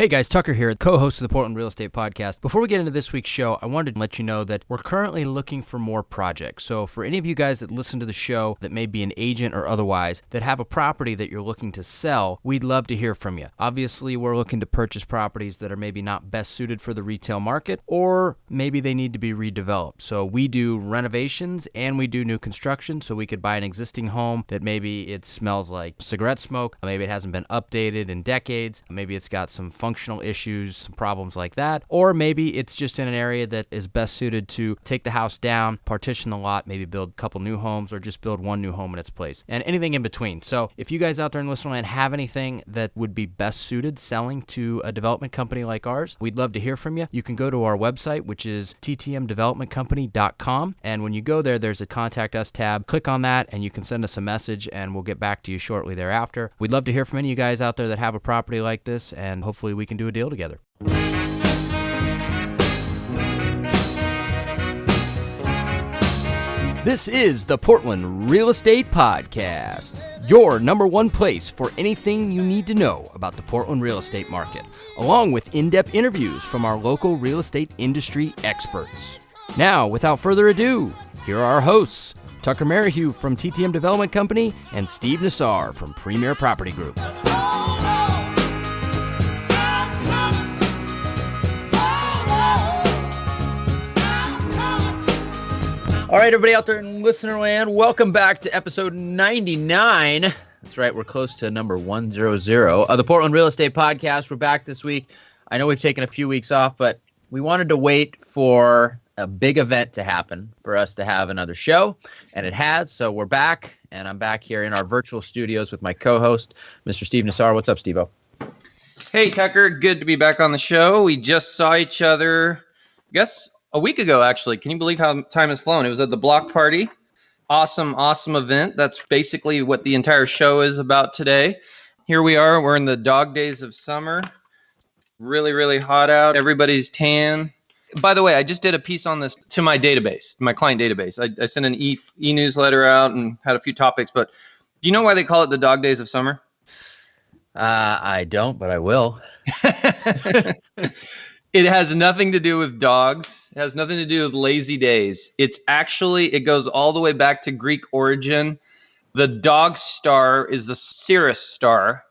Hey guys, Tucker here, co-host of the Portland Real Estate Podcast. Before we get into this week's show, I wanted to let you know that we're currently looking for more projects. So for any of you guys that listen to the show that may be an agent or otherwise that have a property that you're looking to sell, we'd love to hear from you. Obviously, we're looking to purchase properties that are maybe not best suited for the retail market, or maybe they need to be redeveloped. So we do renovations and we do new construction, so we could buy an existing home that maybe it smells like cigarette smoke, maybe it hasn't been updated in decades, maybe it's got some functional issues, some problems like that, or maybe it's just in an area that is best suited to take the house down, partition the lot, maybe build a couple new homes, or just build one new home in its place, and anything in between. So if you guys out there in listener land have anything that would be best suited selling to a development company like ours, we'd love to hear from you. You can go to our website, which is ttmdevelopmentcompany.com, and when you go there, there's a Contact Us tab. Click on that, and you can send us a message, and we'll get back to you shortly thereafter. We'd love to hear from any of you guys out there that have a property like this, and hopefully we can do a deal together. This is the Portland Real Estate Podcast, your number one place for anything you need to know about the Portland real estate market, along with in-depth interviews from our local real estate industry experts. Now, without further ado, here are our hosts, Tucker Merrihew from TTM Development Company and Steve Nassar from Premier Property Group. All right, everybody out there in listener land, welcome back to episode 99. That's right, we're close to number 100 of the Portland Real Estate Podcast. We're back this week. I know we've taken a few weeks off, but we wanted to wait for a big event to happen for us to have another show, and it has. So we're back, and I'm back here in our virtual studios with my co-host, Mr. Steve Nassar. What's up, Steve-O? Hey, Tucker. Good to be back on the show. We just saw each other, I guess, a week ago, actually. Can you believe how time has flown? It was at the block party. Awesome event. That's basically what the entire show is about today. Here we are. We're in the dog days of summer. Really, really hot out. Everybody's tan. By the way, I just did a piece on this to my database, my client database. I sent an e-newsletter out and had a few topics, but do you know why they call it the dog days of summer? I don't, but I will. It has nothing to do with dogs. It has nothing to do with lazy days. It goes all the way back to Greek origin. The dog star is the Sirius star,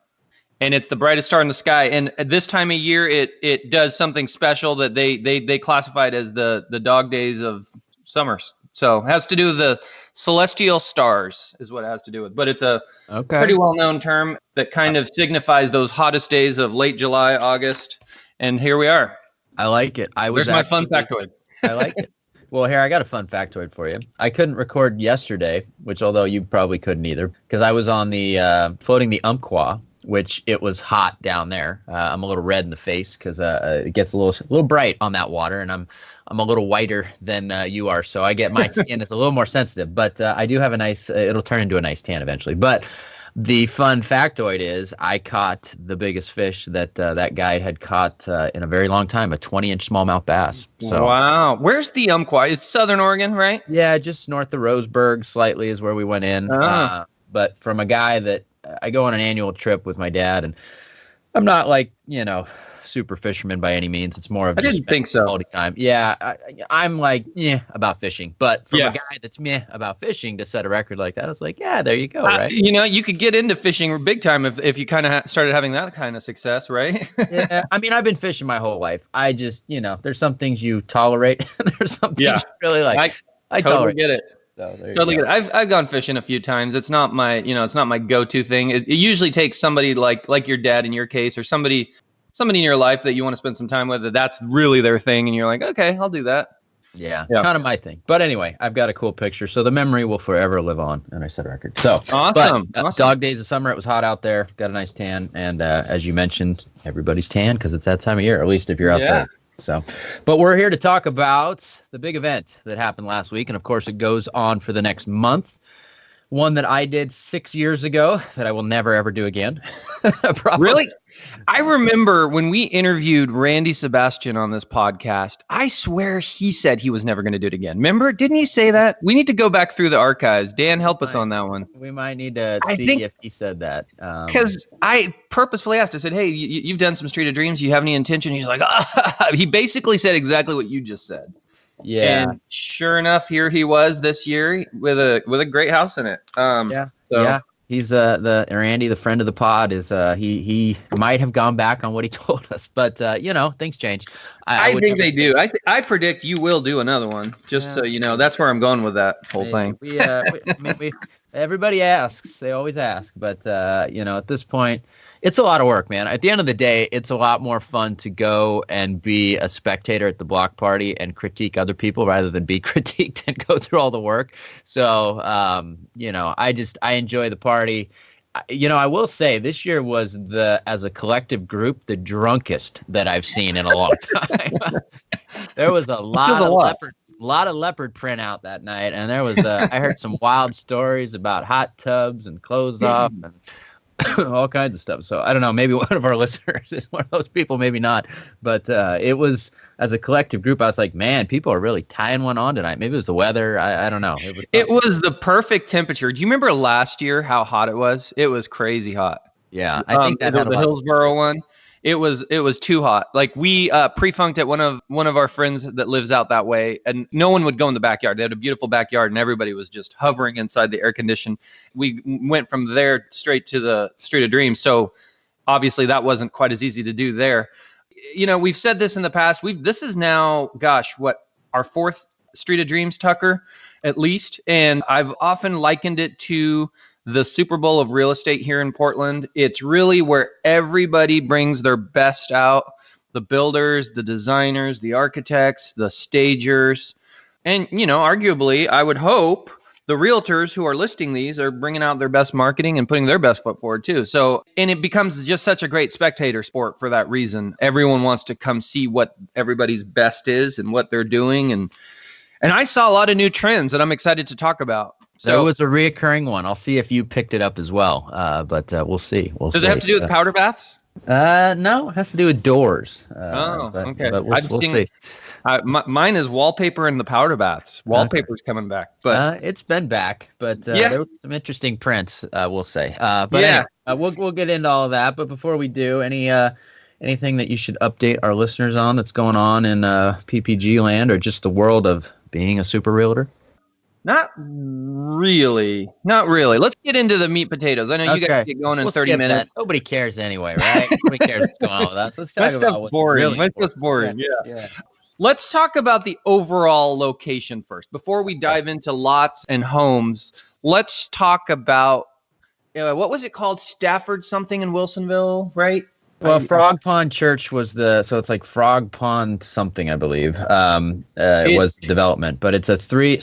and it's the brightest star in the sky. And at this time of year, it does something special that they classified as the dog days of summer. So it has to do with the celestial stars is what it has to do with. But it's a pretty well-known term that kind of signifies those hottest days of late July, August. And here we are. I like it. Where's my fun factoid? I like it. Well, here, I got a fun factoid for you. I couldn't record yesterday, which although you probably couldn't either, because I was on the floating the Umpqua, which it was hot down there. I'm a little red in the face because it gets a little bright on that water, and I'm a little whiter than you are, so I get my skin is a little more sensitive. But I do have a nice. It'll turn into a nice tan eventually. But the fun factoid is I caught the biggest fish that that guy had caught in a very long time, a 20-inch smallmouth bass. So, wow. Where's the Umpqua? It's Southern Oregon, right? Yeah, just north of Roseburg slightly is where we went in. But from a guy that I go on an annual trip with my dad, and I'm not like, super fisherman by any means. It's more of I didn't think so. Quality time. Yeah, I'm like, about fishing. But from a guy that's about fishing to set a record like that, I was like, yeah, there you go, right? You could get into fishing big time if you kind of started having that kind of success, right? Yeah, I mean, I've been fishing my whole life. I just, there's some things you tolerate. There's some things you really like. I totally get it. So totally get it. I've gone fishing a few times. It's not my, it's not my go-to thing. It usually takes somebody like your dad in your case, or somebody in your life that you want to spend some time with, that's really their thing, and you're like, okay, I'll do that. Yeah, kind of my thing. But anyway, I've got a cool picture, so the memory will forever live on, and I set a record. So awesome. Dog days of summer, it was hot out there, got a nice tan, and as you mentioned, everybody's tan because it's that time of year, at least if you're outside. Yeah. So, but we're here to talk about the big event that happened last week, and of course it goes on for the next month. one that I did 6 years ago that I will never ever do again. Probably. Really? I remember when we interviewed Randy Sebastian on this podcast, I swear he said he was never going to do it again. Remember? Didn't he say that? We need to go back through the archives. Dan, help us on that one. We might need to I see think- if he said that. Because I purposefully asked, I said, hey, you've done some Street of Dreams. Do you have any intention? He's like, he basically said exactly what you just said. Yeah. And sure enough, here he was this year with a great house in it. Yeah. He's the Randy, the friend of the pod, is he might have gone back on what he told us, but things change. I think they do. I predict you will do another one. Just so you know, that's where I'm going with that whole thing. Everybody asks, they always ask, but at this point, it's a lot of work, man. At the end of the day, it's a lot more fun to go and be a spectator at the block party and critique other people rather than be critiqued and go through all the work. So, I enjoy the party. I will say this year was as a collective group, the drunkest that I've seen in a long time. There was a lot of leopard print out that night, and there was I heard some wild stories about hot tubs and clothes off and all kinds of stuff. So I don't know, maybe one of our listeners is one of those people, maybe not, but it was, as a collective group, I was like, man, people are really tying one on tonight. Maybe it was the weather. I don't know. It was the perfect temperature. Do you remember last year how hot it was? It was crazy hot. Yeah, I think that the Hillsborough one. It was too hot. Like we pre-funked at one of our friends that lives out that way, and no one would go in the backyard. They had a beautiful backyard, and everybody was just hovering inside the air condition. We went from there straight to the Street of Dreams. So obviously that wasn't quite as easy to do there. We've said this in the past. This is now, our fourth Street of Dreams, Tucker, at least. And I've often likened it to the Super Bowl of real estate here in Portland. It's really where everybody brings their best out. The builders, the designers, the architects, the stagers. And, arguably, I would hope the realtors who are listing these are bringing out their best marketing and putting their best foot forward too. So, and it becomes just such a great spectator sport for that reason. Everyone wants to come see what everybody's best is and what they're doing. And I saw a lot of new trends that I'm excited to talk about. So there was a reoccurring one. I'll see if you picked it up as well. But we'll see. Does it have to do with powder baths? No, it has to do with doors. Okay. But we'll see. Mine is wallpaper and the powder baths. Wallpaper's coming back, but it's been back. But there were some interesting prints, we'll say. Anyway, we'll get into all of that. But before we do, anything that you should update our listeners on that's going on in PPG land or just the world of being a super realtor? Not really. Let's get into the meat potatoes. I know you guys get going in 30 minutes. That. Nobody cares anyway, right? Nobody cares what's going on with us. Let's talk about what's boring. really My stuff's boring. Yeah. Let's talk about the overall location first. Before we dive into lots and homes, let's talk about, what was it called? Stafford something in Wilsonville, right? Well, Frog Pond Church was so it's like Frog Pond something, I believe. It was development, but it's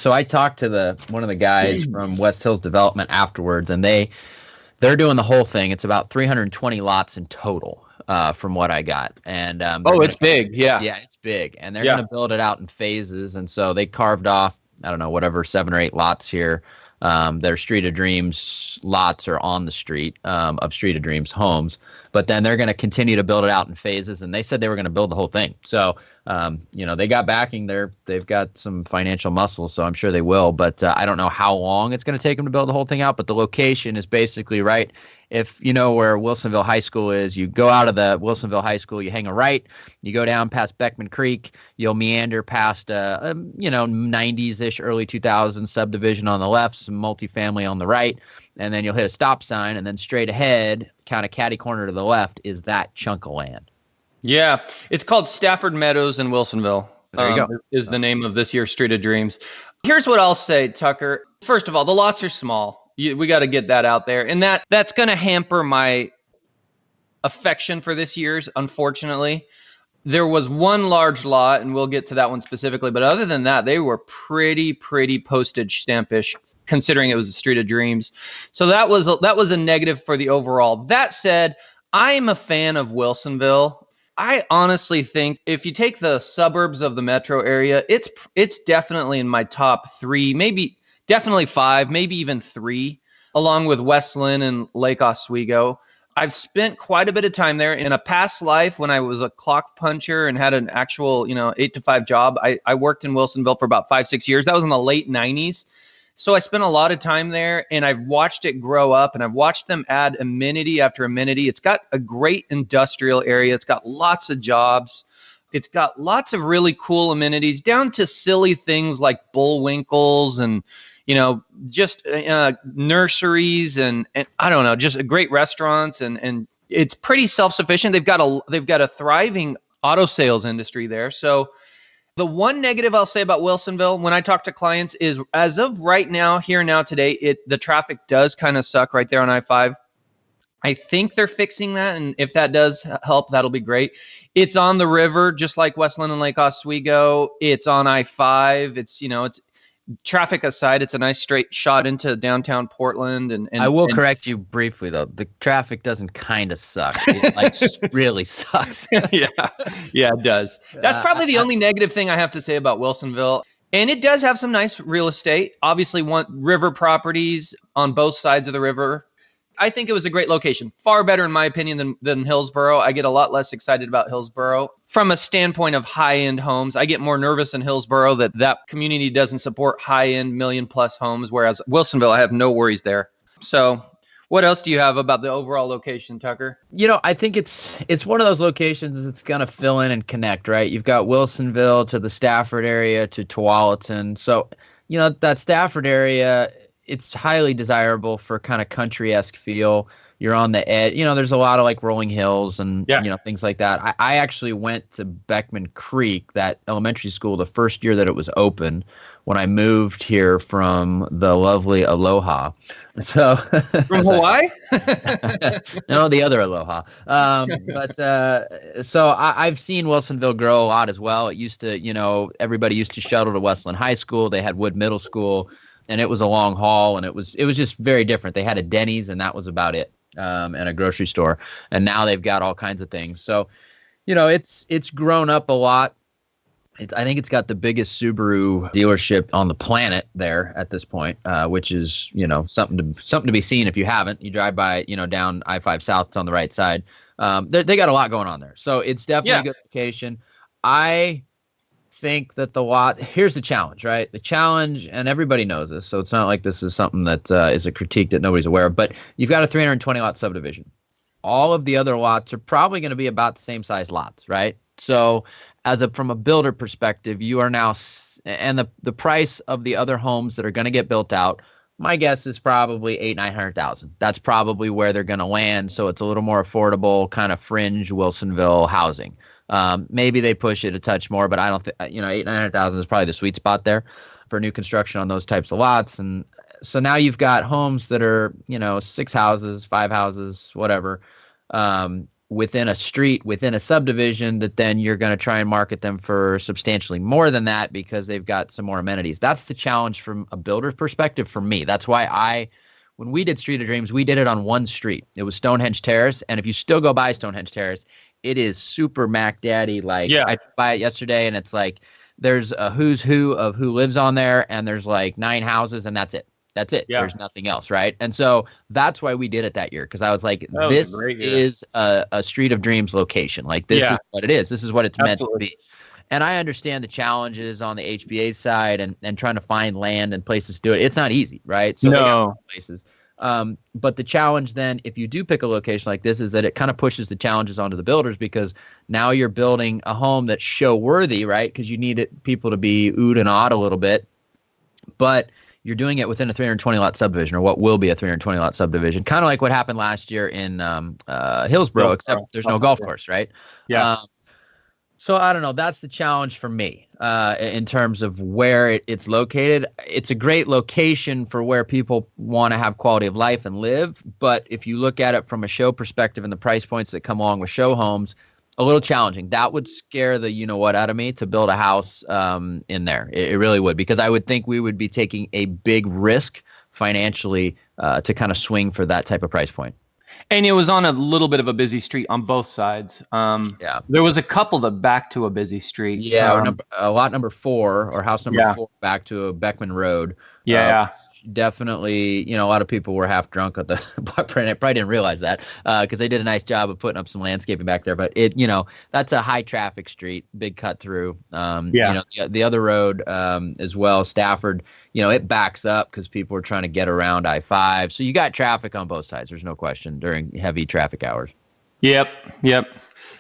so I talked to one of the guys from West Hills Development afterwards, and they're doing the whole thing. It's about 320 lots in total, from what I got. And it's big. Yeah, it's big, and they're going to build it out in phases. And so they carved off, I don't know, whatever, 7 or 8 lots here. Their Street of Dreams lots are on the street of Street of Dreams homes, but then they're going to continue to build it out in phases. And they said they were going to build the whole thing. So, they got backing there. They've got some financial muscle, so I'm sure they will. But I don't know how long it's going to take them to build the whole thing out. But the location is basically right. If you know where Wilsonville High School is, you go out of the Wilsonville High School, you hang a right, you go down past Beckman Creek, you'll meander past 90s-ish, early 2000s subdivision on the left, some multifamily on the right, and then you'll hit a stop sign, and then straight ahead, kind of catty corner to the left, is that chunk of land. Yeah, it's called Stafford Meadows in Wilsonville. There you go. Is the name of this year's Street of Dreams. Here's what I'll say, Tucker. First of all, the lots are small. We got to get that out there. And that's going to hamper my affection for this year's, unfortunately. There was one large lot, and we'll get to that one specifically. But other than that, they were pretty postage stampish, considering it was the Street of Dreams. So that was a negative for the overall. That said, I'm a fan of Wilsonville. I honestly think if you take the suburbs of the metro area, it's definitely in my top 3, maybe definitely 5, maybe even 3, along with Westland and Lake Oswego. I've spent quite a bit of time there. In a past life, when I was a clock puncher and had an actual, 8 to 5 job, I worked in Wilsonville for about 5-6 years. That was in the late 90s. So I spent a lot of time there, and I've watched it grow up, and I've watched them add amenity after amenity. It's got a great industrial area. It's got lots of jobs. It's got lots of really cool amenities, down to silly things like bullwinkles and just nurseries and I don't know, just great restaurants and it's pretty self-sufficient. They've got a thriving auto sales industry there. So the one negative I'll say about Wilsonville when I talk to clients is, as of right now, here now today, the traffic does kind of suck right there on I-5. I think they're fixing that, and if that does help, that'll be great. It's on the river, just like Westland and Lake Oswego. It's on I-5. It's traffic aside, it's a nice straight shot into downtown Portland. And I will correct you briefly, though. The traffic doesn't kind of suck. It really sucks. Yeah, it does. That's probably the only negative thing I have to say about Wilsonville. And it does have some nice real estate. Obviously, want river properties on both sides of the river. I think it was a great location. Far better, in my opinion, than Hillsboro. I get a lot less excited about Hillsboro. From a standpoint of high-end homes, I get more nervous in Hillsboro that community doesn't support high-end million-plus homes, whereas Wilsonville, I have no worries there. So what else do you have about the overall location, Tucker? I think it's one of those locations that's going to fill in and connect, right? You've got Wilsonville to the Stafford area to Tualatin. So, that Stafford area, it's highly desirable for kind of country-esque feel. You're on the edge. There's a lot of like rolling hills and, things like that. I actually went to Beckman Creek, that elementary school, the first year that it was open when I moved here from the lovely Aloha. So from Hawaii? No, the other Aloha. So I've seen Wilsonville grow a lot as well. It used to, everybody used to shuttle to Westland High School. They had Wood Middle School. And it was a long haul, and it was just very different. They had a Denny's, and that was about it, and a grocery store. And now they've got all kinds of things. So, it's grown up a lot. I think it's got the biggest Subaru dealership on the planet there at this point, which is something to be seen if you haven't. You drive by down I-5 South, it's on the right side. They got a lot going on there, so it's definitely a good location. I think that here's the challenge, right? The challenge, and everybody knows this, so it's not like this is something that is a critique that nobody's aware of, but you've got a 320 lot subdivision. All of the other lots are probably going to be about the same size lots, right? So from a builder perspective, you are now, and the price of the other homes that are going to get built out, my guess is probably $800,000-900,000. That's probably where they're going to land. So it's a little more affordable, kind of fringe Wilsonville housing. Maybe they push it a touch more, but I don't think, $800,000-900,000 is probably the sweet spot there for new construction on those types of lots. And so now you've got homes that are, 6 houses, 5 houses, whatever, within a street, within a subdivision, that then you're going to try and market them for substantially more than that because they've got some more amenities. That's the challenge from a builder's perspective for me. That's why when we did Street of Dreams, we did it on one street. It was Stonehenge Terrace. And if you still go by Stonehenge Terrace, it is super Mac Daddy. I drove by it yesterday, and it's like there's a who's who of who lives on there, and there's like 9 houses, and that's it. That's it. Yeah. There's nothing else, right? And so that's why we did it that year, because I was like, this is a Street of Dreams location. Like, this is what it is. This is what it's meant to be. And I understand the challenges on the HBA side and trying to find land and places to do it. It's not easy, right? So they got places. But the challenge then, if you do pick a location like this, is that it kind of pushes the challenges onto the builders, because now you're building a home that's show worthy, right? Because you need people to be oohed and awed a little bit. But you're doing it within a 320 lot subdivision, or what will be a 320 lot subdivision, kind of like what happened last year in Hillsboro, except there's no golf course, right? Yeah. So I don't know. That's the challenge for me in terms of where it's located. It's a great location for where people want to have quality of life and live. But if you look at it from a show perspective and the price points that come along with show homes, a little challenging. That would scare the you-know-what out of me to build a house in there. It really would, because I would think we would be taking a big risk financially to kind of swing for that type of price point. And it was on a little bit of a busy street on both sides. Yeah. There was a couple that backed to a busy street. Yeah, or lot number 4 or house number Yeah. 4 back to a Beckman Road. Yeah. Definitely, a lot of people were half drunk at the probably didn't realize that because they did a nice job of putting up some landscaping back there. But that's a high traffic street, big cut through. The other road as well, Stafford, it backs up because people are trying to get around I-5. So you got traffic on both sides. There's no question during heavy traffic hours. Yep.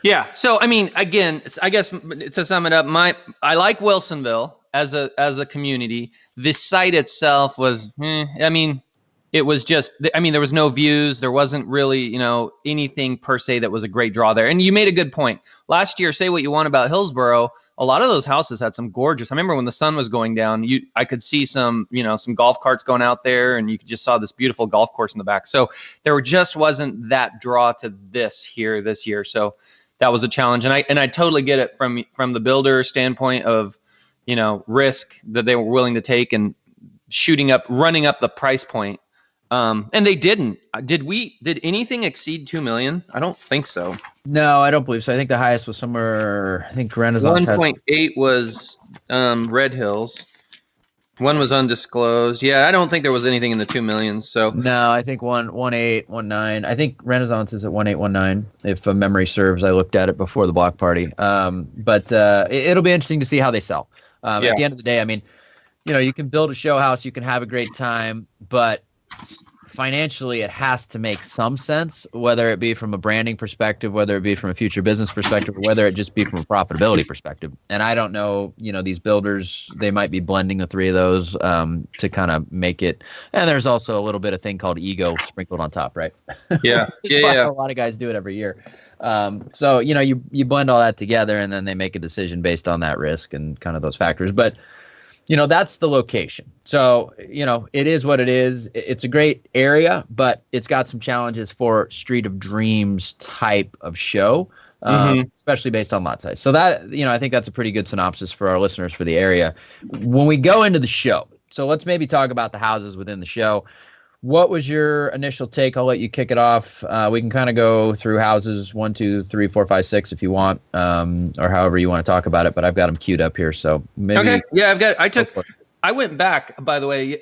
Yeah. So, I mean, again, I guess to sum it up, I like Wilsonville as a community. The site itself was, it was just, there was no views. There wasn't really, anything per se that was a great draw there. And you made a good point. Last year, say what you want about Hillsboro, a lot of those houses had some gorgeous. I remember when the sun was going down, I could see some golf carts going out there, and you just saw this beautiful golf course in the back. So there just wasn't that draw to this year. So that was a challenge, and I totally get it from the builder standpoint of risk that they were willing to take and running up the price point. And they didn't. Did anything exceed 2 million? I don't think so. No, I don't believe so. I think the highest was somewhere. I think Renaissance 1.8 was Red Hills. One was undisclosed. Yeah, I don't think there was anything in the 2 million. So no, I think 1.8, 1.9. I think Renaissance is at 1.8, 1.9. If memory serves, I looked at it before the block party. But it'll be interesting to see how they sell. At the end of the day, you can build a show house, you can have a great time, but financially it has to make some sense, whether it be from a branding perspective, whether it be from a future business perspective, or whether it just be from a profitability perspective. And I don't know, these builders, they might be blending the three of those to kind of make it. And there's also a little bit of thing called ego sprinkled on top, right? Yeah. A lot of guys do it every year. So you blend all that together, and then they make a decision based on that risk and kind of those factors. But that's the location. So, it is what it is. It's a great area, but it's got some challenges for Street of Dreams type of show, especially based on lot size. So that, I think that's a pretty good synopsis for our listeners for the area. When we go into the show, so let's maybe talk about the houses within the show. What was your initial take? I'll let you kick it off. We can kind of go through houses 1, 2, 3, 4, 5, 6 if you want, or however you want to talk about it. But I've got them queued up here, so maybe. Okay. Yeah, I went back, by the way,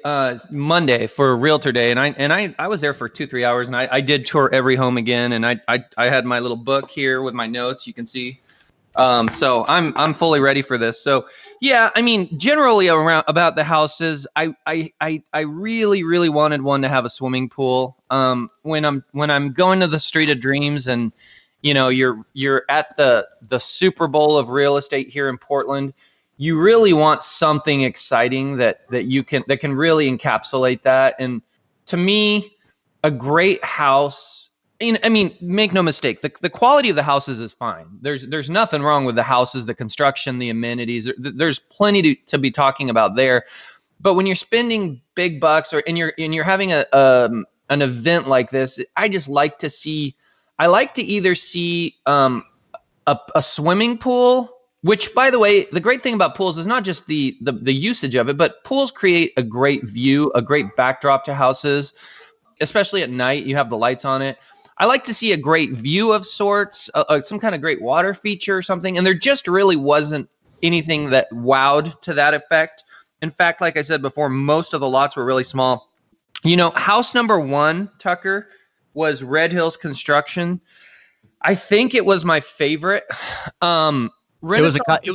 Monday for Realtor Day, and I was there for 2-3 hours, and I did tour every home again, and I had my little book here with my notes. You can see. So I'm fully ready for this. So yeah, generally about the houses, I really, really wanted one to have a swimming pool. When I'm going to the Street of Dreams, and you're at the Super Bowl of real estate here in Portland, you really want something exciting that can really encapsulate that. And to me, a great house. Make no mistake, the quality of the houses is fine. There's nothing wrong with the houses, the construction, the amenities. There's plenty to be talking about there. But when you're spending big bucks, and you're having an event like this, I just like to see. I like to either see a swimming pool. Which, by the way, the great thing about pools is not just the usage of it, but pools create a great view, a great backdrop to houses, especially at night. You have the lights on it. I like to see a great view of sorts, some kind of great water feature or something. And there just really wasn't anything that wowed to that effect. In fact, like I said before, most of the lots were really small. House number 1, Tucker, was Red Hills Construction. I think it was my favorite. It was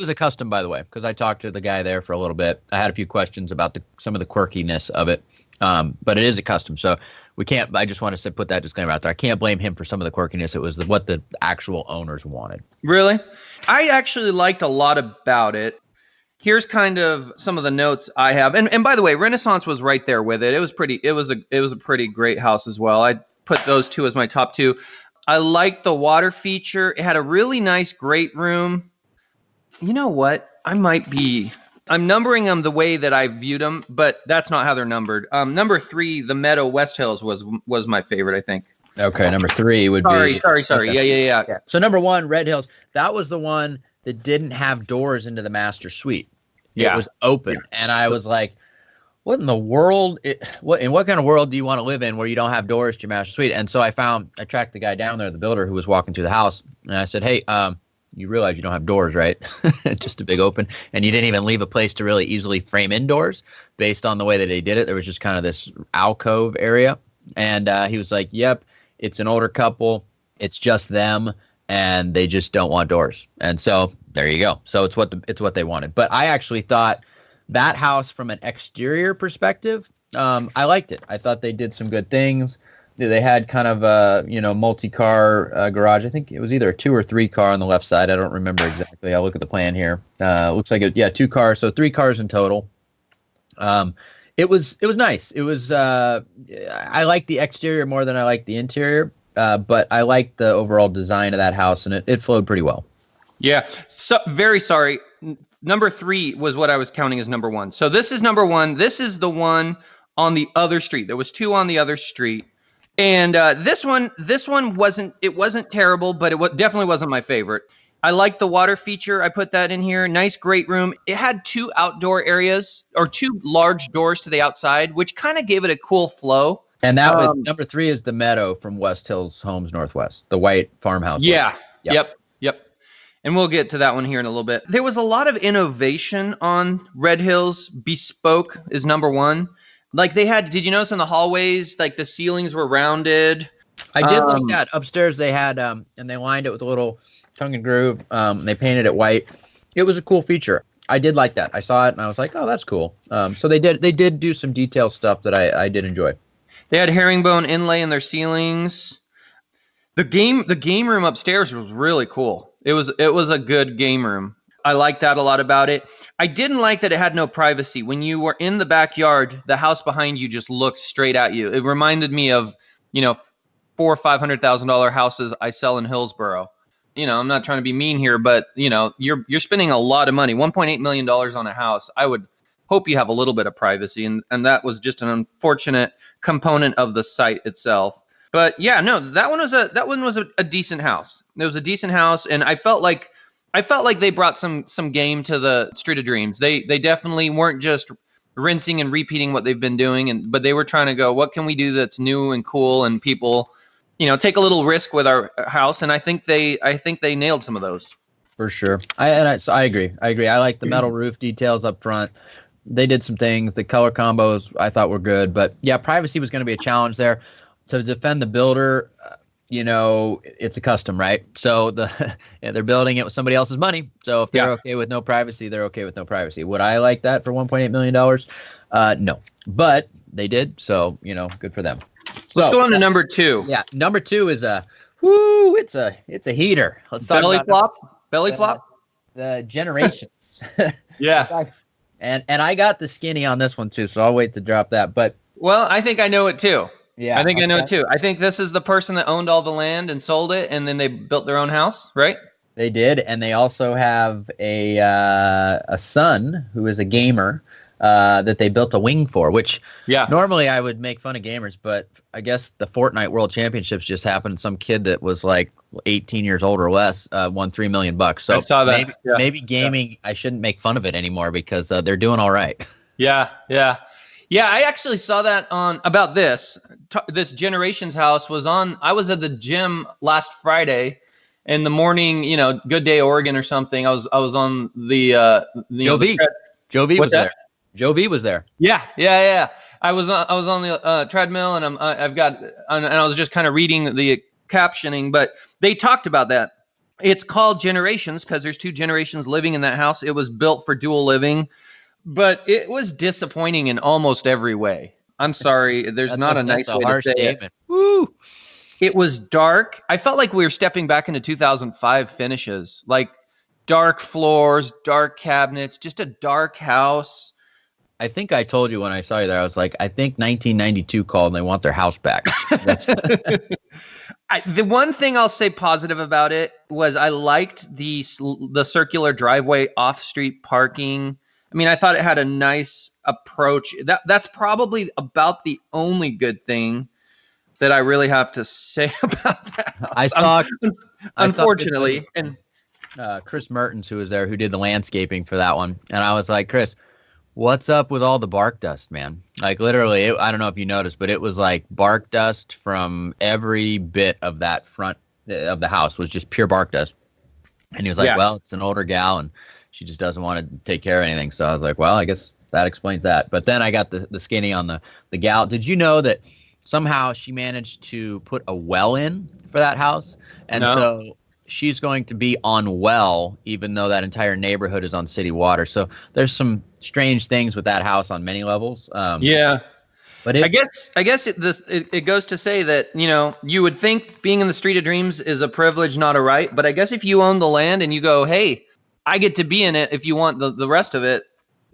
a custom, by the way, because I talked to the guy there for a little bit. I had a few questions about some of the quirkiness of it. But it is a custom, so we can't. I just want to put that disclaimer out there. I can't blame him for some of the quirkiness. It was what the actual owners wanted. Really? I actually liked a lot about it. Here's kind of some of the notes I have. And by the way, Renaissance was right there with it. It was a pretty great house as well. I put those two as my top 2. I liked the water feature. It had a really nice great room. You know what? I'm numbering them the way that I viewed them, but that's not how they're numbered. Number 3, the Meadow West Hills was my favorite, I think. Okay, number 3 would be. Sorry. Okay. Yeah. So number 1, Red Hills. That was the one that didn't have doors into the master suite. It was open, and I was like, what in the world? What kind of world do you want to live in where you don't have doors to your master suite? And so I tracked the guy down there, the builder who was walking through the house, and I said, hey, you realize you don't have doors, right? Just a big open, and you didn't even leave a place to really easily frame indoors based on the way that they did it. There was just kind of this alcove area, and he was like, yep, it's an older couple, it's just them, and they just don't want doors. And so there you go. So it's what they wanted. But I actually thought that house from an exterior perspective, I liked it. I thought they did some good things. They had kind of a multi-car garage. I think it was either a 2 or 3 car on the left side. I don't remember exactly. I'll look at the plan here. Looks like 2 cars, so 3 cars in total. It was nice. It was I like the exterior more than I like the interior, but I like the overall design of that house, and it flowed pretty well. Yeah. So very sorry. Number 3 was what I was counting as number 1. So this is number 1. This is the one on the other street. There was 2 on the other street. And this one wasn't terrible, but it definitely wasn't my favorite. I liked the water feature. I put that in here. Nice, great room. It had 2 outdoor areas or 2 large doors to the outside, which kind of gave it a cool flow. And that was number 3 is the Meadow from West Hills Homes Northwest, the white farmhouse. Yeah. Yep. And we'll get to that one here in a little bit. There was a lot of innovation on Red Hills. Bespoke is number 1. Like did you notice in the hallways, like the ceilings were rounded? I did like that. Upstairs they had, and they lined it with a little tongue and groove. They painted it white. It was a cool feature. I did like that. I saw it and I was like, oh, that's cool. So they did do some detail stuff that I did enjoy. They had herringbone inlay in their ceilings. The game room upstairs was really cool. It was a good game room. I liked that a lot about it. I didn't like that it had no privacy. When you were in the backyard, the house behind you just looked straight at you. It reminded me of, $400,000 or $500,000 houses I sell in Hillsboro. I'm not trying to be mean here, but you're spending a lot of money, $1.8 million on a house. I would hope you have a little bit of privacy, and that was just an unfortunate component of the site itself. But yeah, no, that one was a decent house. It was a decent house, and I felt like they brought some game to the Street of Dreams. They definitely weren't just rinsing and repeating what they've been doing, but they were trying to go, what can we do that's new and cool, and people, take a little risk with our house. And I think they nailed some of those. For sure. I agree. I like the metal roof details up front. They did some things. The color combos I thought were good, but yeah, privacy was going to be a challenge there. To defend the builder, it's a custom, right? So they're building it with somebody else's money. So if they're okay with no privacy, they're okay with no privacy. Would I like that for $1.8 million? No, but they did. So, good for them. Let's go on to number 2. Yeah. Number 2 is it's a heater. Let's talk about Belly flop. The Generations. Yeah. And I got the skinny on this one too. So I'll wait to drop that. But well, I think I know it too. Yeah, I think I know it too. I think this is the person that owned all the land and sold it, and then they built their own house, right? They did, and they also have a son who is a gamer that they built a wing for, which normally I would make fun of gamers, but I guess the Fortnite World Championships just happened. Some kid that was like 18 years old or less won $3 million. So I saw that. Maybe gaming, I shouldn't make fun of it anymore because they're doing all right. Yeah. I actually saw that about this Generations house I was at the gym last Friday in the morning, Good Day Oregon or something. I was on the Joe B. Joe B was there. Joe B was there. Yeah. I was on the treadmill, and I was just kind of reading the captioning, but they talked about that. It's called Generations because there's 2 generations living in that house. It was built for dual living, but it was disappointing in almost every way. I'm sorry. There's not a nice way to say it. Woo! It was dark. I felt like we were stepping back into 2005 finishes, like dark floors, dark cabinets, just a dark house. I think I told you when I saw you there, I was like, I think 1992 called and they want their house back. The one thing I'll say positive about it was I liked the circular driveway off-street parking. I mean, I thought it had a nice approach. That's probably about the only good thing that I really have to say about that house. Unfortunately. And Chris Mertens, who was there, who did the landscaping for that one. And I was like, Chris, What's up with all the bark dust, man? Like literally, I don't know if you noticed, but it was like bark dust from every bit of that front of the house was just pure bark dust. And he was like, Yeah. well, it's an older gal and she just doesn't want to take care of anything. So I was like, well, I guess that explains that. But then I got the skinny on the gal. Did you know that somehow she managed to put a well in for that house? And No. so she's going to be on well, even though that entire neighborhood is on city water. So there's some strange things with that house on many levels. Yeah. But I guess it goes to say that, you would think being in the Street of Dreams is a privilege, not a right. But I guess if you own the land and you go, hey, I get to be in it if you want the rest of it,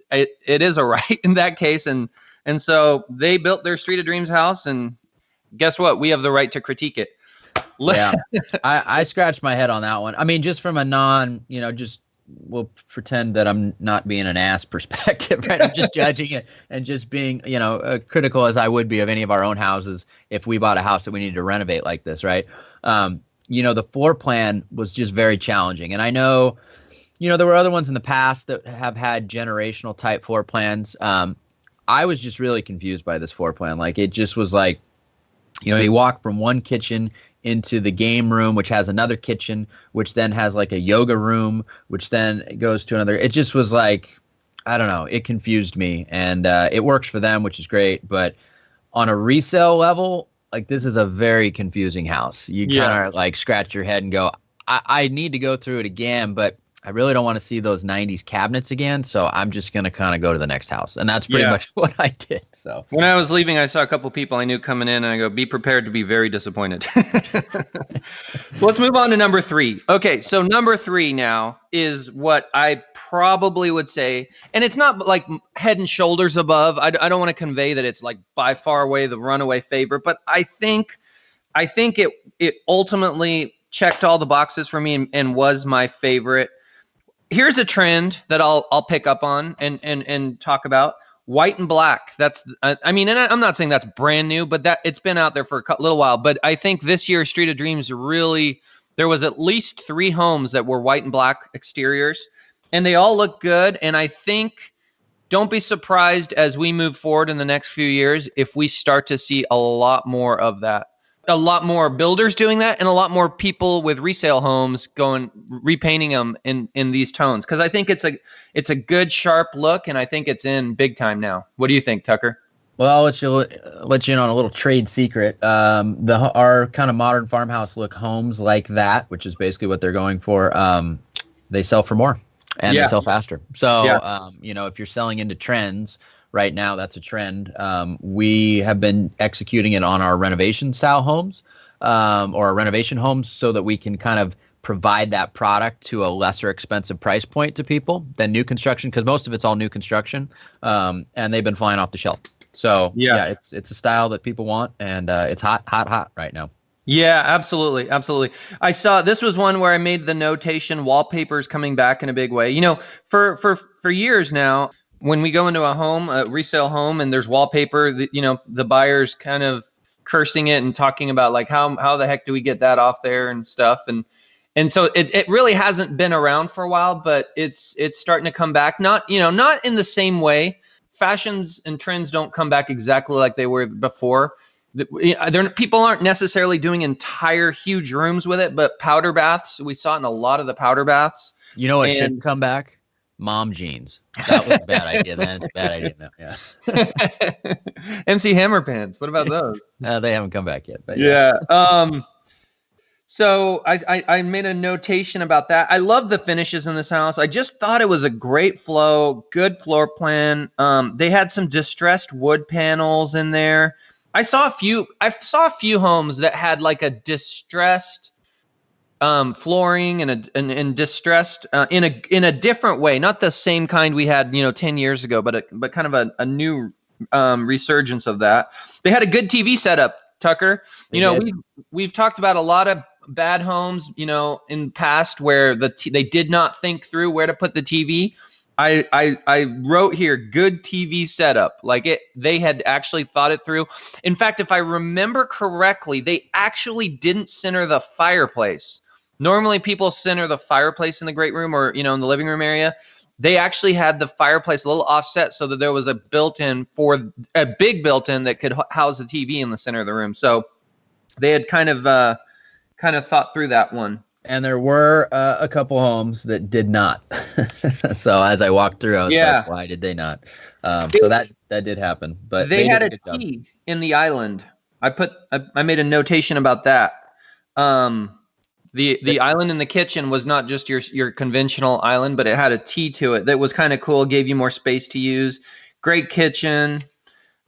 it is a right in that case. And so they built their Street of Dreams house, and guess what? We have the right to critique it. Yeah, I scratched my head on that one. I mean, just from a we'll pretend that I'm not being an ass perspective, right? I'm just judging it and just being, critical as I would be of any of our own houses if we bought a house that we needed to renovate like this, right? The floor plan was just very challenging. And I know, there were other ones in the past that have had generational type floor plans. I was just really confused by this floor plan. Like, it just was like, you walk from one kitchen into the game room, which has another kitchen, which then has like a yoga room, which then goes to another. It just was like, I don't know. It confused me, and it works for them, which is great. But on a resale level, like, this is a very confusing house. You kind of like scratch your head and go, I need to go through it again, but I really don't want to see those 90s cabinets again. So I'm just going to kind of go to the next house. And that's pretty much what I did. So when I was leaving, I saw a couple people I knew coming in, and I go, be prepared to be very disappointed. So let's move on to number 3. Okay, so number 3 now is what I probably would say, and it's not like head and shoulders above. I don't want to convey that it's like by far away the runaway favorite, but I think it ultimately checked all the boxes for me and was my favorite. Here's a trend that I'll pick up on and talk about. White and black. That's, and I'm not saying that's brand new, but that it's been out there for a little while. But I think this year, Street of Dreams really, there was at least 3 homes that were white and black exteriors, and they all look good. And I think, don't be surprised as we move forward in the next few years if we start to see a lot more of that. A lot more builders doing that, and a lot more people with resale homes repainting them in these tones. Because I think it's a good sharp look, and I think it's in big time now. What do you think, Tucker? Well, I'll let you in on a little trade secret. Our kind of modern farmhouse look homes like that, which is basically what they're going for. They sell for more, and they sell faster. So if you're selling into trends. Right now, that's a trend. We have been executing it on our renovation style homes or our renovation homes so that we can kind of provide that product to a lesser expensive price point to people than new construction, because most of it's all new construction, and they've been flying off the shelf. So, it's a style that people want, and it's hot right now. Yeah, absolutely. Absolutely. I saw this was one where I made the notation wallpaper's coming back in a big way. For years now, when we go into a resale home, and there's wallpaper, the buyer's kind of cursing it and talking about like how the heck do we get that off there and stuff. And so it really hasn't been around for a while, but it's starting to come back. Not in the same way. Fashions and trends don't come back exactly like they were before. People aren't necessarily doing entire huge rooms with it, but powder baths, we saw it in a lot of the powder baths. You know what shouldn't come back? Mom jeans. That was a bad idea then. It's a bad idea now. Yeah. MC Hammer pants. What about those? They haven't come back yet. But So I made a notation about that. I love the finishes in this house. I just thought it was a great flow, good floor plan. They had some distressed wood panels in there. I saw a few homes that had like a distressed flooring and distressed in a different way, not the same kind we had 10 years ago, but kind of a new resurgence of that. They had a good TV setup, Tucker. We've talked about a lot of bad homes, in the past where they did not think through where to put the TV. I wrote here, good TV setup. They had actually thought it through. In fact, if I remember correctly, they actually didn't center the fireplace. Normally people center the fireplace in the great room or, in the living room area. they actually had the fireplace a little offset so that there was a big built-in that could house the TV in the center of the room. So they had kind of thought through that one. And there were a couple homes that did not. So as I walked through, I was like, why did they not? So that did happen. But they had a T in the island. I made a notation about that. The island in the kitchen was not just your conventional island, but it had a T to it that was kind of cool, gave you more space to use. Great kitchen.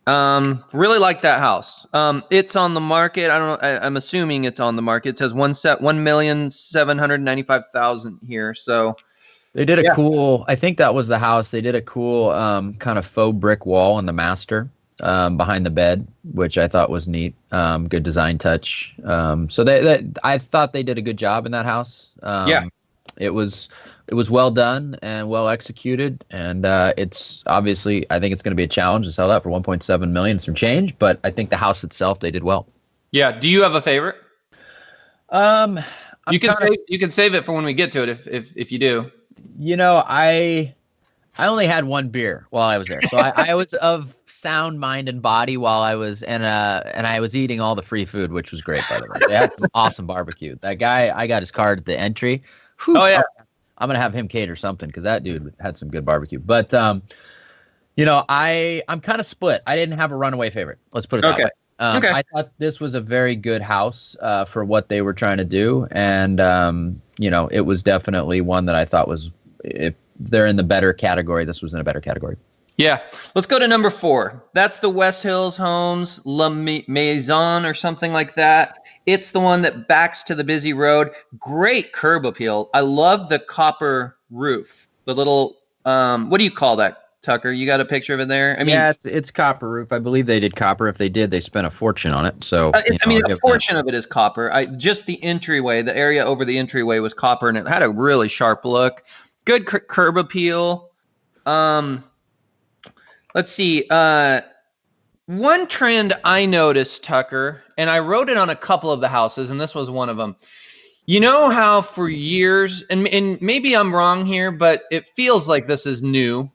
Really like that house. It's on the market. I don't know. I'm assuming it's on the market. It says 1,795,000 here. So they did a cool. I think that was the house. They did a cool kind of faux brick wall in the master behind the bed, which I thought was neat. Good design touch. So I thought they did a good job in that house. It was well done and well executed, and it's obviously, I think it's going to be a challenge to sell that for 1.7 million, some change, but I think the house itself, they did well. Yeah. Do you have a favorite? You can save it for when we get to it if you do. I only had one beer while I was there, so I was of sound mind and body while I was, and I was eating all the free food, which was great, by the way. They had some awesome barbecue. That guy, I got his card at the entry. Whew, I'm gonna have him cater something because that dude had some good barbecue. But I'm kind of split. I didn't have a runaway favorite. Let's put it that way. I thought this was a very good house for what they were trying to do, and it was definitely one that I thought was, if they're in the better category, this was in a better category. Yeah. Let's go to number 4. That's the West Hills Homes La Maison or something like that. It's the one that backs to the busy road. Great curb appeal. I love the copper roof. The little, what do you call that, Tucker? You got a picture of it there? It's copper roof. I believe they did copper. If they did, they spent a fortune on it. So a portion of it is copper. Just the entryway, the area over the entryway was copper, and it had a really sharp look. Good curb appeal. Let's see. One trend I noticed, Tucker, and I wrote it on a couple of the houses, and this was one of them. You know how for years, and maybe I'm wrong here, but it feels like this is new.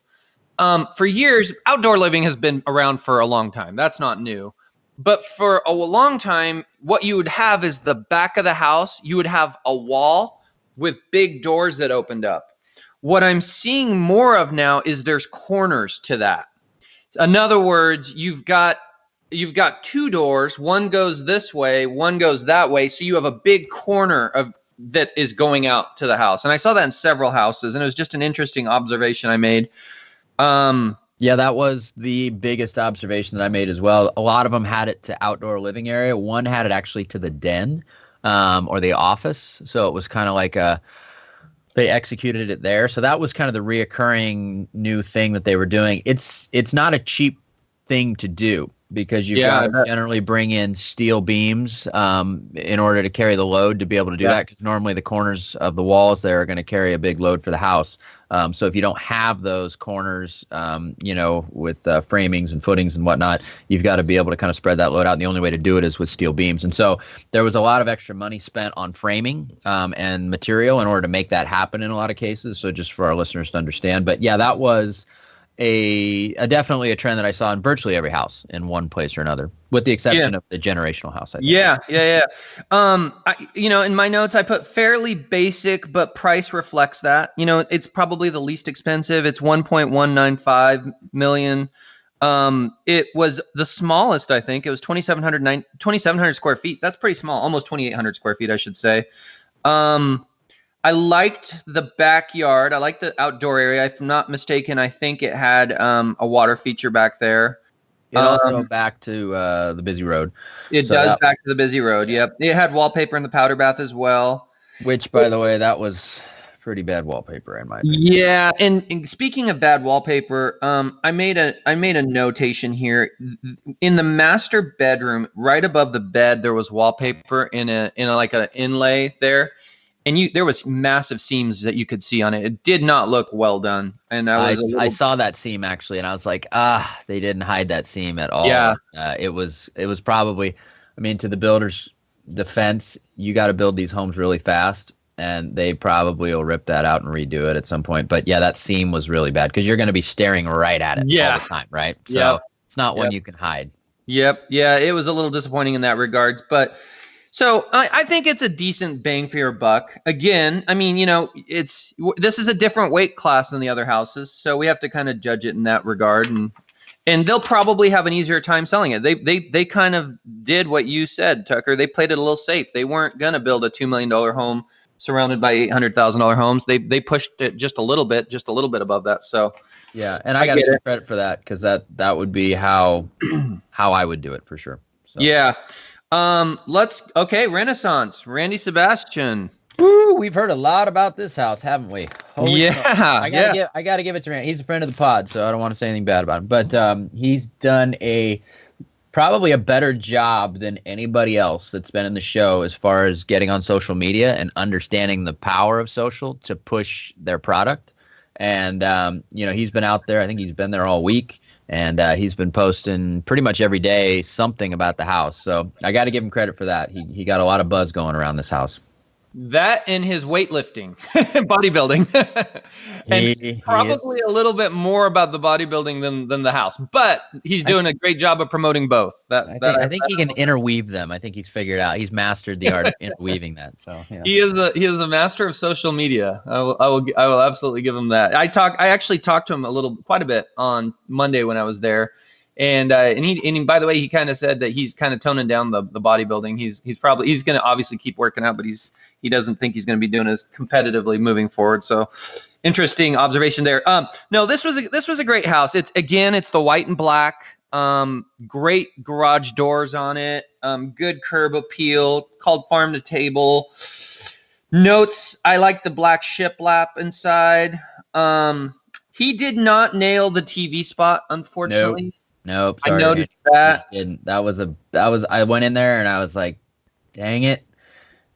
For years, outdoor living has been around for a long time. That's not new. But for a long time, what you would have is the back of the house. You would have a wall with big doors that opened up. What I'm seeing more of now is there's corners to that. In other words, you've got 2 doors. One goes this way, one goes that way. So you have a big corner that is going out to the house. And I saw that in several houses, and it was just an interesting observation I made. Yeah, that was the biggest observation that I made as well. A lot of them had it to outdoor living area. One had it actually to the den or the office. So it was kind of like they executed it there. So that was kind of the reoccurring new thing that they were doing. It's not a cheap thing to do because you've got to generally bring in steel beams in order to carry the load to be able to do that, because normally the corners of the walls there are going to carry a big load for the house. So if you don't have those corners, with framings and footings and whatnot, you've got to be able to kind of spread that load out. And the only way to do it is with steel beams. And so there was a lot of extra money spent on framing and material in order to make that happen in a lot of cases. So just for our listeners to understand. But yeah, that was definitely a trend that I saw in virtually every house in one place or another, with the exception of the generational house, I think. Yeah. In my notes, I put fairly basic, but price reflects that. It's probably the least expensive. It's 1.195 million. It was the smallest, I think. It was 2,700 square feet. That's pretty small, almost 2,800 square feet, I should say. I liked the backyard. I liked the outdoor area. If I'm not mistaken, I think it had a water feature back there. It also back to the busy road. It does back to the busy road. Yep. It had wallpaper in the powder bath as well. Which, by the way, that was pretty bad wallpaper in my opinion. Yeah, and speaking of bad wallpaper, I made a notation here. In the master bedroom, right above the bed, there was wallpaper in a like an inlay there. And there was massive seams that you could see on it. It did not look well done. And I saw that seam actually, and I was like, they didn't hide that seam at all. Yeah. It was probably, to the builder's defense, you got to build these homes really fast. and they probably will rip that out and redo it at some point. But yeah, that seam was really bad because you're going to be staring right at it all the time, right? So it's not one you can hide. Yep. Yeah, it was a little disappointing in that regards, but so I think it's a decent bang for your buck. Again, I mean, this is a different weight class than the other houses, so we have to kind of judge it in that regard, and they'll probably have an easier time selling it. They kind of did what you said, Tucker. They played it a little safe. They weren't gonna build a $2 million home surrounded by $800,000 homes. They pushed it just a little bit above that. So yeah, and I got to give credit for that because that would be how I would do it for sure. So. Yeah. Renaissance, Randy Sebastian. Woo, we've heard a lot about this house, haven't we? I gotta give it to Randy. He's a friend of the pod, so I don't want to say anything bad about him. But he's done probably a better job than anybody else that's been in the show as far as getting on social media and understanding the power of social to push their product. And he's been out there. I think he's been there all week. And he's been posting pretty much every day something about the house. So I got to give him credit for that. He got a lot of buzz going around this house. That and his weightlifting, bodybuilding, and probably a little bit more about the bodybuilding than the house. But he's doing a great job of promoting both. I think he can interweave them. I think he's figured out. He's mastered the art of interweaving that. So yeah. He is a master of social media. I will absolutely give him that. I actually talked to him quite a bit on Monday when I was there. And he by the way, he kind of said that he's kind of toning down the bodybuilding. He's going to obviously keep working out, but he doesn't think he's going to be doing as competitively moving forward. So interesting observation there. No, this was a great house. It's the white and black, great garage doors on it. Good curb appeal, called farm to table. Notes, I like the black shiplap inside. He did not nail the TV spot, unfortunately. Nope. Sorry, I noticed that. I went in there and I was like, dang it.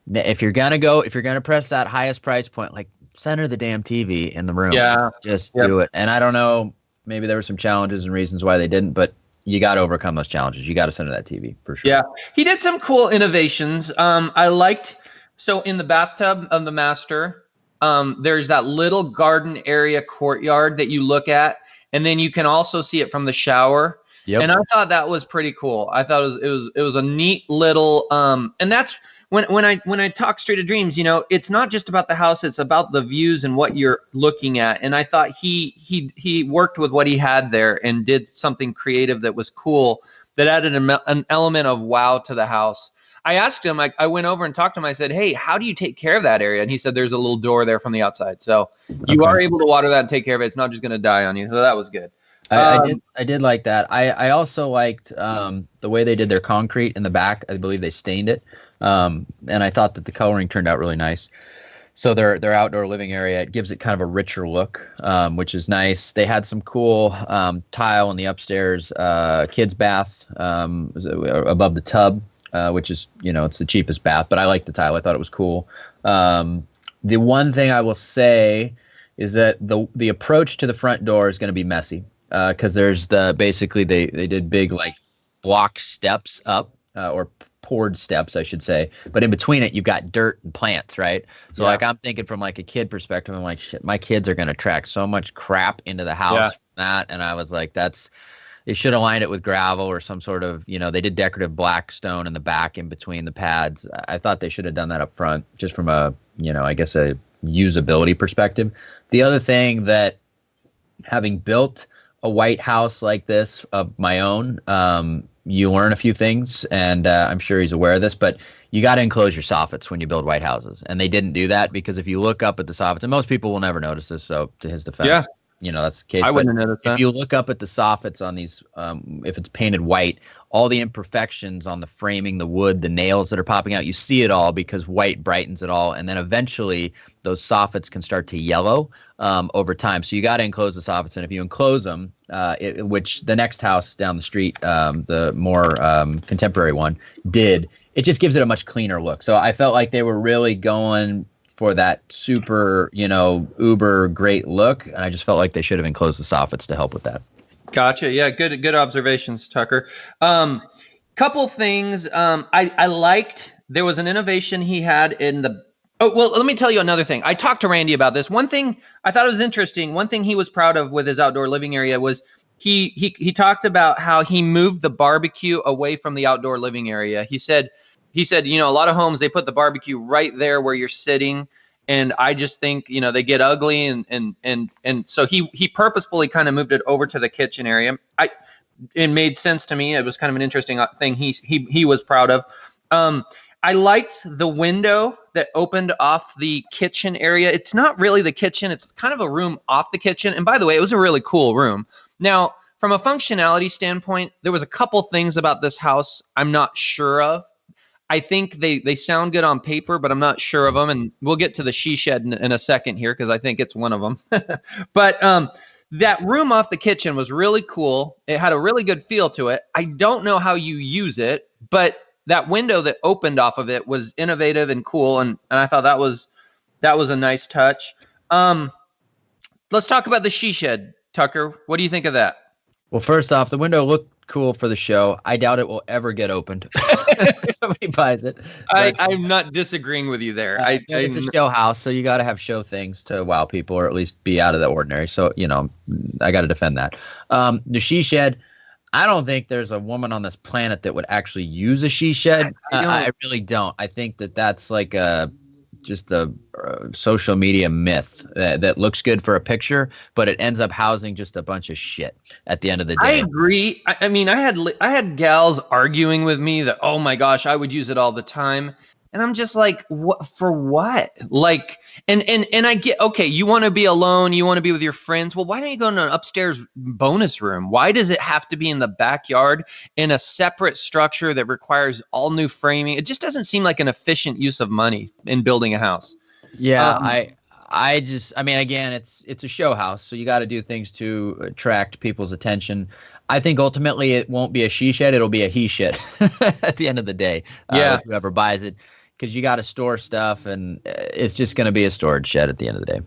If you're gonna press that highest price point, like center the damn TV in the room. Yeah. Just do it. And I don't know, maybe there were some challenges and reasons why they didn't, but you got to overcome those challenges. You got to center that TV for sure. Yeah. He did some cool innovations. I liked, so in the bathtub of the master, there's that little garden area courtyard that you look at. And then you can also see it from the shower. Yep. And I thought that was pretty cool. I thought it was a neat little and that's when I talk Street of Dreams, it's not just about the house, it's about the views and what you're looking at. And I thought he worked with what he had there and did something creative that was cool, that added an element of wow to the house. I asked him, I went over and talked to him. I said, hey, how do you take care of that area? And he said, there's a little door there from the outside. So you are able to water that and take care of it. It's not just going to die on you. So that was good. I did like that. I also liked the way they did their concrete in the back. I believe they stained it. And I thought that the coloring turned out really nice. So their outdoor living area, it gives it kind of a richer look, which is nice. They had some cool tile in the upstairs kids' bath above the tub. Which is, it's the cheapest bath, but I like the tile. I thought it was cool. The one thing I will say is that the approach to the front door is going to be messy because there's basically they did big like block steps up or poured steps, I should say. But in between it, you've got dirt and plants, right? So like I'm thinking from like a kid perspective, I'm like, shit, my kids are going to track so much crap into the house from that. And I was like, they should have lined it with gravel or some sort of, they did decorative black stone in the back in between the pads. I thought they should have done that up front just from a, I guess a usability perspective. The other thing that having built a white house like this of my own, you learn a few things, and I'm sure he's aware of this, but you got to enclose your soffits when you build white houses. And they didn't do that because if you look up at the soffits, and most people will never notice this, so to his defense, that's the case. I wouldn't notice that. If you look up at the soffits on these, if it's painted white, all the imperfections on the framing, the wood, the nails that are popping out, you see it all because white brightens it all. And then eventually those soffits can start to yellow over time. So you got to enclose the soffits. And if you enclose them, which the next house down the street, the more contemporary one did, it just gives it a much cleaner look. So I felt like they were really going for that super, uber great look. And I just felt like they should have enclosed the soffits to help with that. Gotcha. Yeah, good observations, Tucker. Couple things. I liked, there was an innovation he had in Oh, well, let me tell you another thing. I talked to Randy about this. One thing I thought it was interesting. One thing he was proud of with his outdoor living area was he talked about how he moved the barbecue away from the outdoor living area. He said, a lot of homes, they put the barbecue right there where you're sitting. And I just think, they get ugly. And so he purposefully kind of moved it over to the kitchen area. It made sense to me. It was kind of an interesting thing he was proud of. I liked the window that opened off the kitchen area. It's not really the kitchen. It's kind of a room off the kitchen. And by the way, it was a really cool room. Now, from a functionality standpoint, there was a couple things about this house I'm not sure of. I think they sound good on paper, but I'm not sure of them. And we'll get to the she shed in a second here because I think it's one of them. But that room off the kitchen was really cool. It had a really good feel to it. I don't know how you use it, but that window that opened off of it was innovative and cool. And I thought that was a nice touch. Let's talk about the she shed, Tucker. What do you think of that? Well, first off, the window looked cool for the show. I doubt it will ever get opened if somebody buys it. I'm not disagreeing with you there. It's a show house, so you got to have show things to wow people or at least be out of the ordinary. So, I got to defend that. The she shed, I don't think there's a woman on this planet that would actually use a she shed. I really don't. I think that's like just a social media myth that looks good for a picture, but it ends up housing just a bunch of shit at the end of the day. I agree. I mean, I had gals arguing with me that, oh my gosh, I would use it all the time. And I'm just like, what for what? Like, and I get, okay, you want to be alone, you want to be with your friends. Well, why don't you go in an upstairs bonus room? Why does it have to be in the backyard in a separate structure that requires all new framing? It just doesn't seem like an efficient use of money in building a house. Yeah, I mean, again, it's a show house, so you got to do things to attract people's attention. I think ultimately it won't be a she shed, it'll be a he shed at the end of the day. Yeah, whoever buys it. Because you got to store stuff, and it's just going to be a storage shed at the end of the day.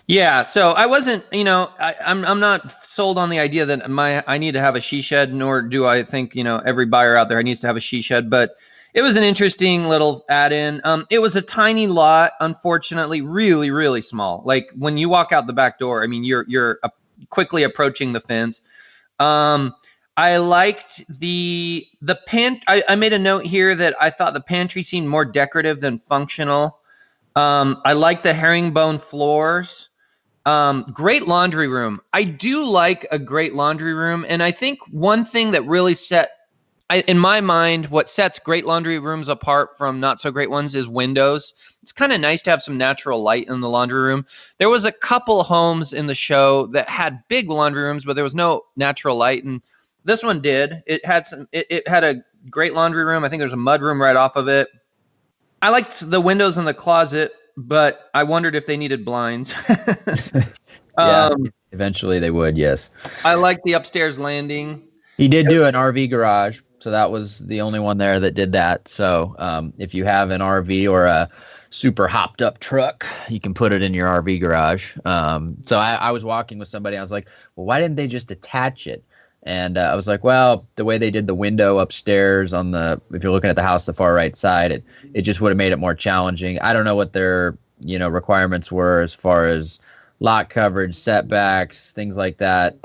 Yeah, so I wasn't, I'm not sold on the idea that I need to have a she shed, nor do I think, every buyer out there needs to have a she shed. But it was an interesting little add-in. It was a tiny lot, unfortunately, really, really small. Like when you walk out the back door, I mean, you're quickly approaching the fence. I liked the I made a note here that I thought the pantry seemed more decorative than functional. I like the herringbone floors. Great laundry room. I do like a great laundry room. And I think one thing that really in my mind, what sets great laundry rooms apart from not so great ones is windows. It's kind of nice to have some natural light in the laundry room. There was a couple homes in the show that had big laundry rooms, but there was no natural light. And this one did. It had a great laundry room. I think there's a mud room right off of it. I liked the windows in the closet, but I wondered if they needed blinds. Eventually they would, yes. I liked the upstairs landing. He did do an RV garage, so that was the only one there that did that. So if you have an RV or a super hopped up truck, you can put it in your RV garage. So I was walking with somebody. I was like, well, why didn't they just attach it? And I was like, well, the way they did the window upstairs if you're looking at the house, the far right side, it just would have made it more challenging. I don't know what their, requirements were as far as lot coverage, setbacks, things like that.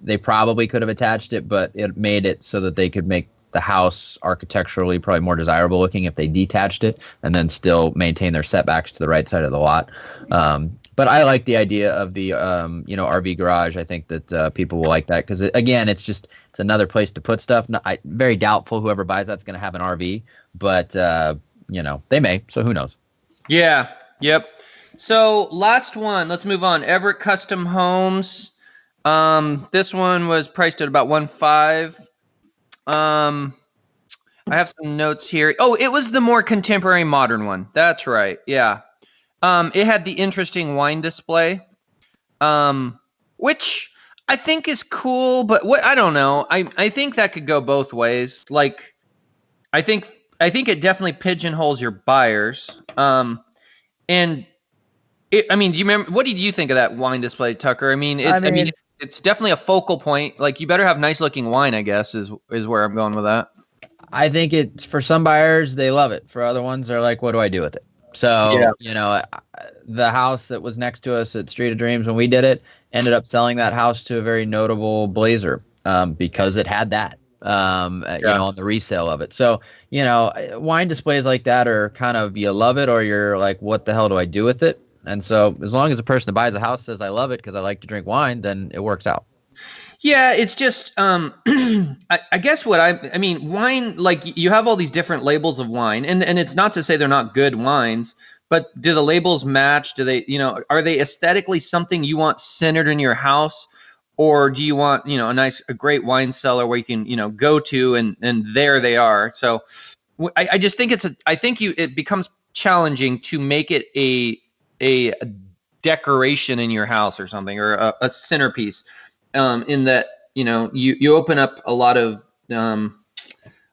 They probably could have attached it, but it made it so that they could make the house architecturally probably more desirable looking if they detached it and then still maintain their setbacks to the right side of the lot. But I like the idea of the RV garage. I think that people will like that because again, it's another place to put stuff. Very doubtful whoever buys that's going to have an RV, but they may. So who knows? Yeah. Yep. So last one. Let's move on. Everett Custom Homes. This one was priced at about $1.5. I have some notes here. Oh, it was the more contemporary modern one. That's right. Yeah. It had the interesting wine display, which I think is cool, but I don't know. I think that could go both ways. Like, I think it definitely pigeonholes your buyers. Do you remember, what did you think of that wine display, Tucker? I mean, it's definitely a focal point. Like, you better have nice looking wine, I guess, is where I'm going with that. I think for some buyers, they love it. For other ones, they're like, what do I do with it? So, Yeah. the house that was next to us at Street of Dreams when we did it ended up selling that house to a very notable blazer because it had that, Yeah. on the resale of it. So, wine displays like that are kind of, you love it or you're like, what the hell do I do with it? And so as long as the person that buys the house says, I love it because I like to drink wine, then it works out. Yeah, it's just I guess I mean wine, like you have all these different labels of wine, and it's not to say they're not good wines, but do the labels match? Do they, are they aesthetically something you want centered in your house, or do you want, a great wine cellar where you can, go to and there they are. So I just think it becomes challenging to make it a decoration in your house or something, or a centerpiece, in that, you open up a lot of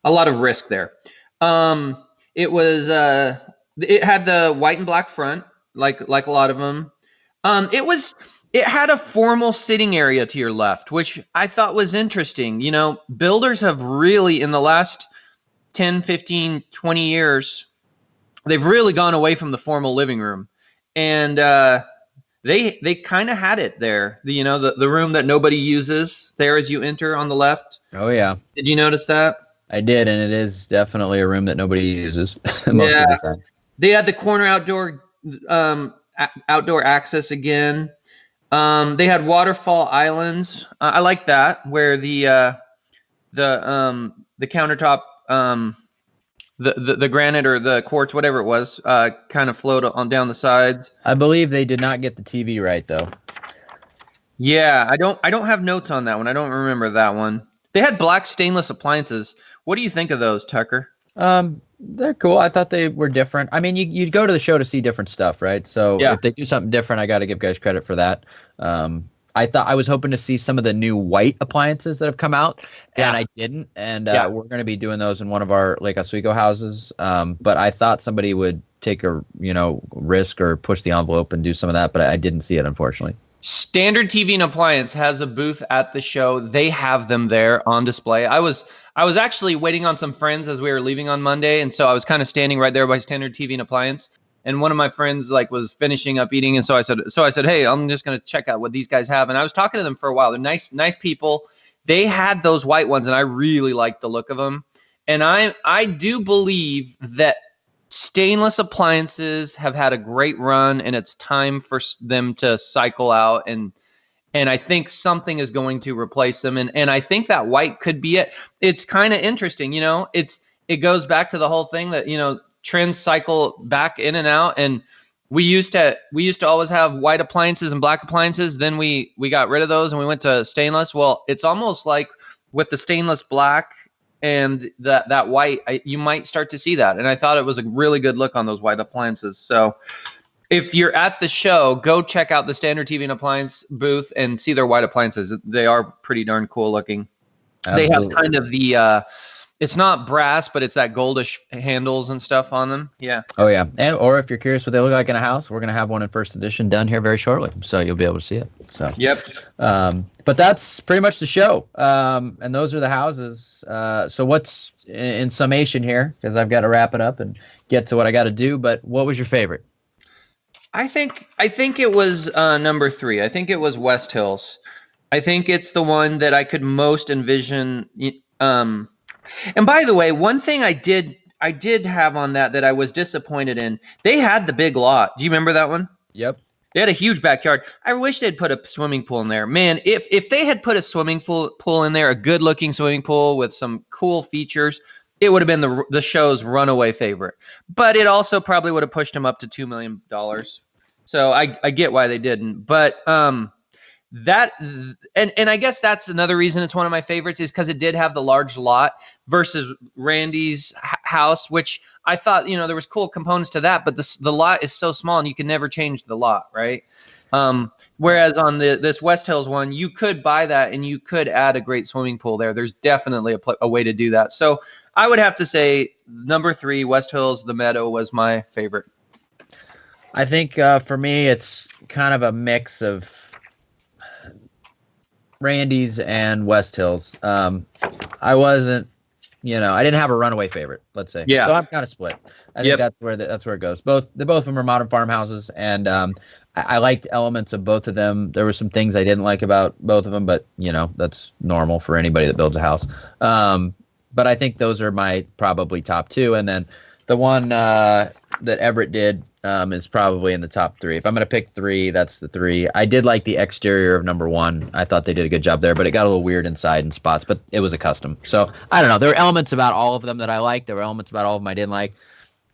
risk there. It was it had the white and black front, like a lot of them. It had a formal sitting area to your left, which I thought was interesting. Builders have really, in the last 10, 15, 20 years, they've really gone away from the formal living room. And they kind of had it there. The room that nobody uses there as you enter on the left. Oh, yeah. Did you notice that? I did, and it is definitely a room that nobody uses most of the time. They had the corner outdoor access again. They had waterfall islands. I like that, where the countertop, the granite or the quartz, whatever it was, kind of flowed on down the sides. I believe they did not get the TV right, though. Yeah, I don't have notes on that one. I don't remember that one. They had black stainless appliances. What do you think of those, Tucker? They're cool. I thought they were different. I mean, you'd go to the show to see different stuff, right? So Yeah. if they do something different, I got to give guys credit for that. I was hoping to see some of the new white appliances that have come out, and I didn't. And we're going to be doing those in one of our Lake Oswego houses. But I thought somebody would take a risk or push the envelope and do some of that, but I didn't see it, unfortunately. Standard TV and Appliance has a booth at the show. They have them there on display. I was actually waiting on some friends as we were leaving on Monday, and so I was kind of standing right there by Standard TV and Appliance. And one of my friends was finishing up eating, and so I said, hey, I'm just going to check out what these guys have. And I was talking to them for a while. They're nice people. They had those white ones, and I really liked the look of them. And I do believe that stainless appliances have had a great run, and it's time for them to cycle out, and I think something is going to replace them, and I think that white could be it. It's kind of interesting, it goes back to the whole thing that trends cycle back in and out, and we used to always have white appliances and black appliances. Then we got rid of those and we went to stainless. Well, it's almost like with the stainless black and that white, you might start to see that. And I thought it was a really good look on those white appliances. So if you're at the show, go check out the Standard TV and Appliance booth and see their white appliances. They are pretty darn cool looking. Absolutely. They have kind of the it's not brass, but it's that goldish handles and stuff on them. Yeah. Oh, yeah. Or if you're curious what they look like in a house, we're going to have one in first edition done here very shortly. So you'll be able to see it. So. Yep. But that's pretty much the show. And those are the houses. So what's in summation here, because I've got to wrap it up and get to what I got to do. But what was your favorite? I think it was number 3. I think it was West Hills. I think it's the one that I could most envision. And by the way, one thing I did have on that I was disappointed in. They had the big lot. Do you remember that one? Yep. They had a huge backyard. I wish they'd put a swimming pool in there. Man, if they had put a swimming pool in there, a good-looking swimming pool with some cool features, it would have been the show's runaway favorite. But it also probably would have pushed them up to $2 million. So I get why they didn't. But that and I guess that's another reason it's one of my favorites, is because it did have the large lot versus Randy's house, which I thought there was cool components to that, but the lot is so small and you can never change the lot, right? Whereas on this West Hills one, you could buy that and you could add a great swimming pool there. There's definitely a way to do that. So I would have to say number 3, West Hills, the Meadow, was my favorite. I think for me, it's kind of a mix of Randy's and West Hills. I wasn't I didn't have a runaway favorite, let's say. Yeah. So I'm kind of split. I think that's where it goes. Both of them are modern farmhouses, and I liked elements of both of them. There were some things I didn't like about both of them, but that's normal for anybody that builds a house. But I think those are my probably top two, and then the one that Everett did is probably in the top three. If I'm going to pick three, that's the three. I did like the exterior of number one. I thought they did a good job there, but it got a little weird inside in spots, but it was a custom. So I don't know. There were elements about all of them that I liked. There were elements about all of them I didn't like.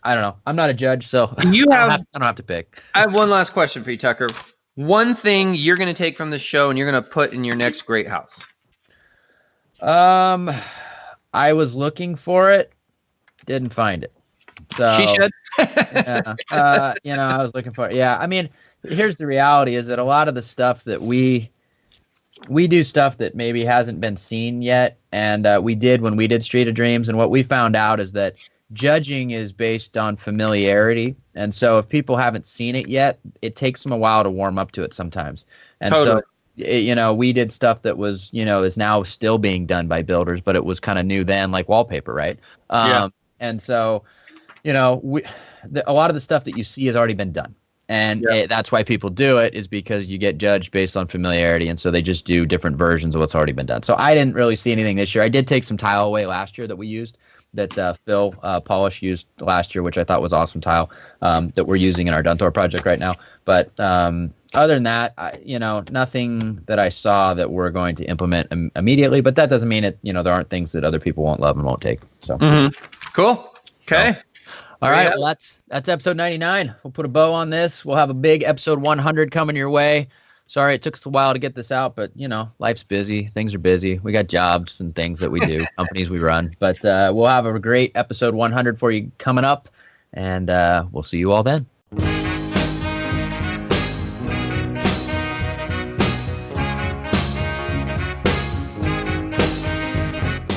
I don't know. I'm not a judge, so I don't have to pick. I have one last question for you, Tucker. One thing you're going to take from this show and you're going to put in your next great house. I was looking for it, didn't find it. So she should. I was looking for it. Yeah, I mean, here's the reality: is that a lot of the stuff that we do stuff that maybe hasn't been seen yet, and we did when we did Street of Dreams. And what we found out is that judging is based on familiarity, and so if people haven't seen it yet, it takes them a while to warm up to it sometimes. And totally. So, we did stuff that was, is now still being done by builders, but it was kind of new then, like wallpaper, right? Yeah. And so, a lot of the stuff that you see has already been done. And that's why people do it, is because you get judged based on familiarity. And so they just do different versions of what's already been done. So I didn't really see anything this year. I did take some tile away last year that we used, that Phil Polish used last year, which I thought was awesome tile that we're using in our Dunthor project right now. But other than that, nothing that I saw that we're going to implement immediately. But that doesn't mean there aren't things that other people won't love and won't take. So Cool. Okay. All right. Well, that's episode 99. We'll put a bow on this. We'll have a big episode 100 coming your way. Sorry, it took us a while to get this out, but life's busy. Things are busy. We got jobs and things that we do, companies we run. But we'll have a great episode 100 for you coming up, and we'll see you all then.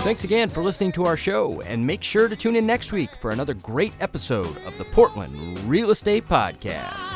Thanks again for listening to our show, and make sure to tune in next week for another great episode of the Portland Real Estate Podcast.